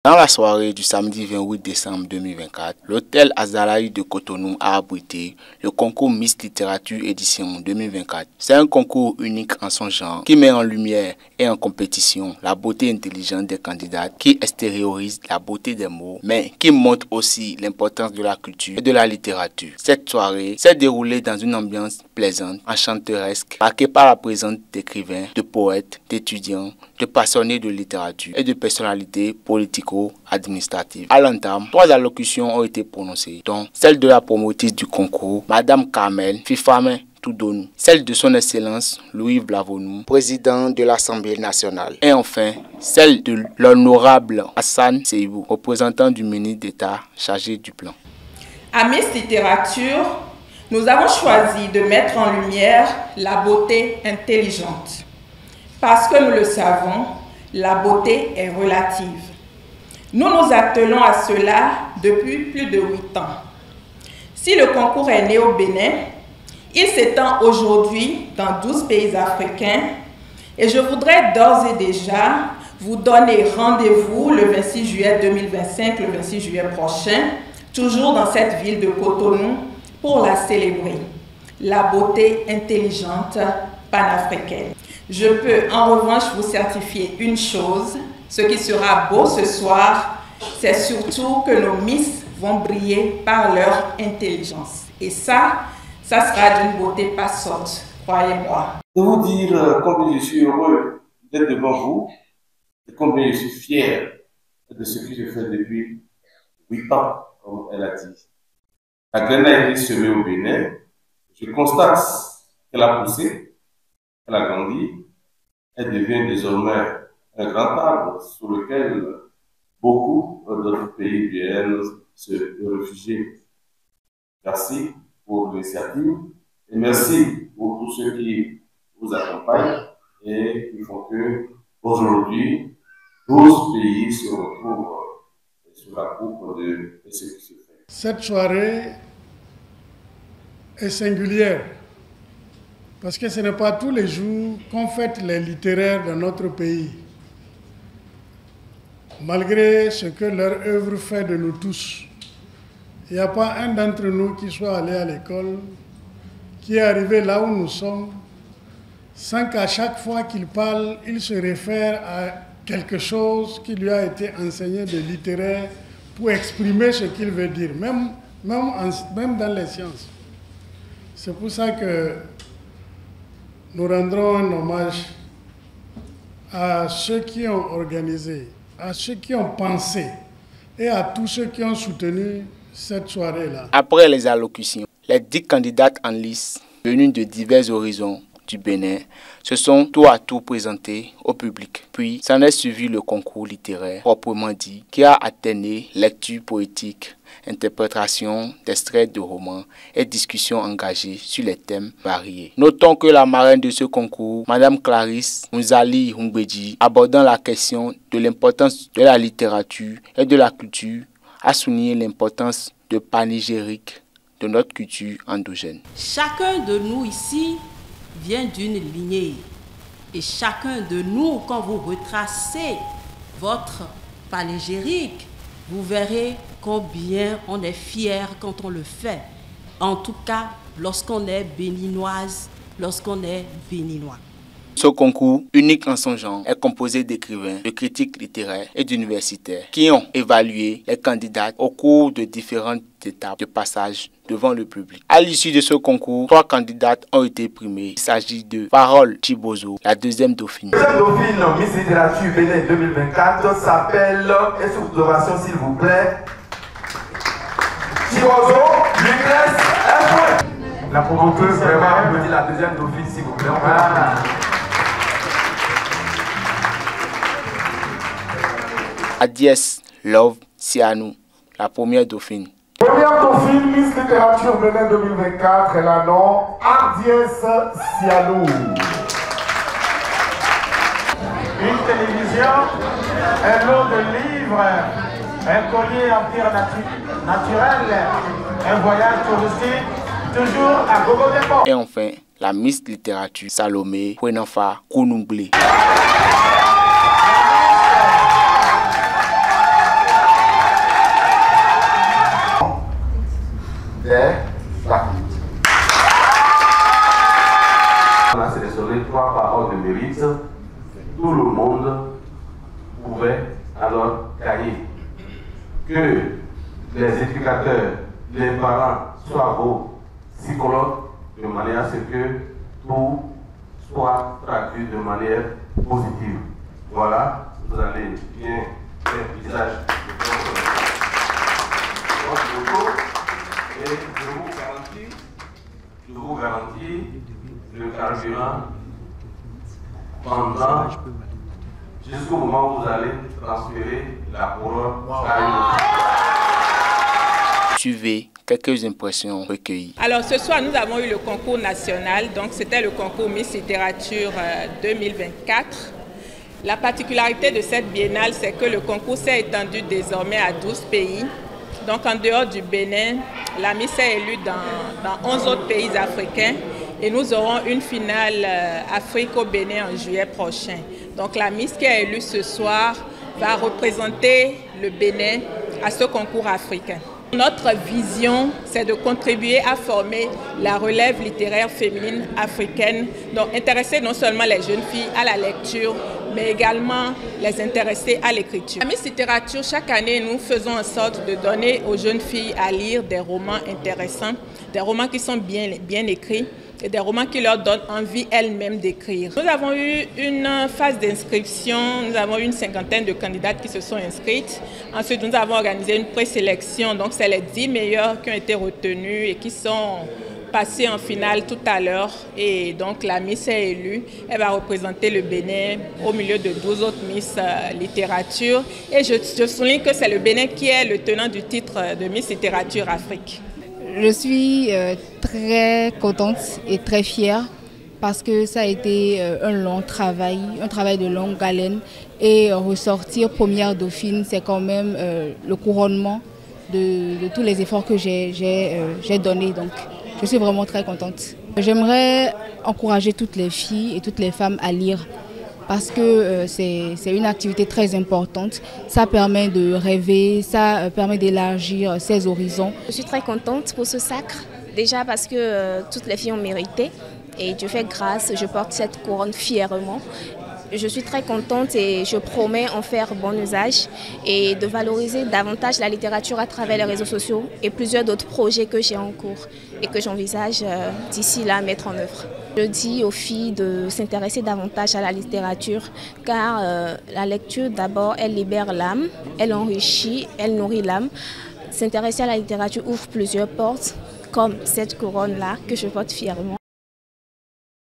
Dans la soirée du samedi 28 décembre 2024, l'hôtel Azalaï de Cotonou a abrité le concours Miss Littérature édition 2024. C'est un concours unique en son genre qui met en lumière et en compétition la beauté intelligente des candidates, qui extériorise la beauté des mots, mais qui montre aussi l'importance de la culture et de la littérature. Cette soirée s'est déroulée dans une ambiance plaisante, enchanteresque, marquée par la présence d'écrivains, de poètes, d'étudiants, de passionnés de littérature et de personnalités politico-administratives. À l'entame, 3 allocutions ont été prononcées, dont celle de la promotrice du concours, Madame Carmel Fifame Toudonou, celle de son Excellence Louis Blavonou, président de l'Assemblée nationale, et enfin celle de l'honorable Hassan Seibou, représentant du ministre d'État chargé du plan. À Miss Littérature, nous avons choisi de mettre en lumière la beauté intelligente. Parce que nous le savons, la beauté est relative. Nous nous attelons à cela depuis plus de 8 ans. Si le concours est né au Bénin, il s'étend aujourd'hui dans 12 pays africains et je voudrais d'ores et déjà vous donner rendez-vous le 26 juillet 2025, le 26 juillet prochain, toujours dans cette ville de Cotonou pour la célébrer. La beauté intelligente panafricaine. Je peux en revanche vous certifier une chose, ce qui sera beau ce soir, c'est surtout que nos Miss vont briller par leur intelligence. Et ça sera d'une beauté passante, croyez-moi. Je vous dire combien je suis heureux d'être devant vous et combien je suis fier de ce que je fais depuis 8 ans, comme elle a dit. La graine a été semée au Bénin. Je constate qu'elle a poussé, qu'elle a grandi. Elle devient désormais un grand arbre sur lequel beaucoup d'autres pays viennent se réfugier. Merci pour l'initiative et merci pour tous ceux qui vous accompagnent et qui font que aujourd'hui 12 pays se retrouvent sur la coupe de ce qui se fait. Cette soirée est singulière parce que ce n'est pas tous les jours qu'on fête les littéraires dans notre pays. Malgré ce que leur œuvre fait de nous tous, il n'y a pas un d'entre nous qui soit allé à l'école, qui est arrivé là où nous sommes, sans qu'à chaque fois qu'il parle, il se réfère à quelque chose qui lui a été enseigné de littéraire pour exprimer ce qu'il veut dire, même dans les sciences. C'est pour ça que nous rendrons un hommage à ceux qui ont organisé, à ceux qui ont pensé et à tous ceux qui ont soutenu cette soirée-là. Après les allocutions, les 10 candidates en lice, venues de divers horizons du Bénin, se sont tour à tour présentées au public. Puis, s'en est suivi le concours littéraire, proprement dit, qui a alterné lecture poétique, interprétation d'extraits de romans et discussions engagées sur les thèmes variés. Notons que la marraine de ce concours, Madame Clarisse Mouzali Humbedji, abordant la question de l'importance de la littérature et de la culture, a souligné l'importance de panégyrique de notre culture endogène. Chacun de nous ici vient d'une lignée et chacun de nous, quand vous retracez votre panégyrique, vous verrez combien on est fier quand on le fait. En tout cas, lorsqu'on est béninoise, lorsqu'on est béninois. Ce concours, unique en son genre, est composé d'écrivains, de critiques littéraires et d'universitaires qui ont évalué les candidats au cours de différentes étapes de passage devant le public. À l'issue de ce concours, 3 candidates ont été primées. Il s'agit de Parole Chibozo, la 2e dauphine. La 2e dauphine Miss Littérature Bénin 2024 s'appelle, et sous observation s'il vous plaît, Chibozo, Lucrèce F. La promoteuse vraiment me dit la 2e dauphine s'il vous plaît. Voilà. Adiès Love Sianou, la 1re dauphine. Première dauphine Miss Littérature Bénin 2024, elle a nom Adiès Sianou. Une télévision, un lot de livres, un collier en pierre naturelle, un voyage touristique, toujours à Gogo Dépôt. Et enfin, la Miss Littérature Salomé Kwenanfa Kounouglé. cahier. Que les éducateurs, les parents soient vos psychologues de manière à ce que tout soit traduit de manière positive. Voilà, vous allez bien faire l'usage de votre photo et je vous garantis le carburant pendant jusqu'au moment où vous allez transférer la couronne à une. Suivez quelques impressions recueillies. Alors ce soir, nous avons eu le concours national, donc c'était le concours Miss Littérature 2024. La particularité de cette biennale, c'est que le concours s'est étendu désormais à 12 pays. Donc en dehors du Bénin, la Miss est élue dans 11 autres pays africains et nous aurons une finale Afrique au Bénin en juillet prochain. Donc la Miss qui est élue ce soir va représenter le Bénin à ce concours africain. Notre vision, c'est de contribuer à former la relève littéraire féminine africaine, donc intéresser non seulement les jeunes filles à la lecture, mais également les intéresser à l'écriture. La Miss Littérature, chaque année, nous faisons en sorte de donner aux jeunes filles à lire des romans intéressants, des romans qui sont bien écrits, et des romans qui leur donnent envie elles-mêmes d'écrire. Nous avons eu une phase d'inscription, nous avons eu une 50aine de candidates qui se sont inscrites. Ensuite, nous avons organisé une présélection, donc c'est les 10 meilleurs qui ont été retenus et qui sont passés en finale tout à l'heure. Et donc la Miss est élue, elle va représenter le Bénin au milieu de 12 autres Miss Littérature. Et je souligne que c'est le Bénin qui est le tenant du titre de Miss Littérature Afrique. Je suis très contente et très fière parce que ça a été un long travail, un travail de longue haleine. Et ressortir première dauphine, c'est quand même le couronnement de tous les efforts que j'ai donnés. Donc, je suis vraiment très contente. J'aimerais encourager toutes les filles et toutes les femmes à lire parce que c'est une activité très importante. Ça permet de rêver, ça permet d'élargir ses horizons. Je suis très contente pour ce sacre, déjà parce que toutes les filles ont mérité et Dieu fait grâce, je porte cette couronne fièrement. Je suis très contente et je promets en faire bon usage et de valoriser davantage la littérature à travers les réseaux sociaux et plusieurs d'autres projets que j'ai en cours et que j'envisage d'ici là à mettre en œuvre. Je dis aux filles de s'intéresser davantage à la littérature car la lecture d'abord elle libère l'âme, elle enrichit, elle nourrit l'âme. S'intéresser à la littérature ouvre plusieurs portes comme cette couronne-là que je porte fièrement.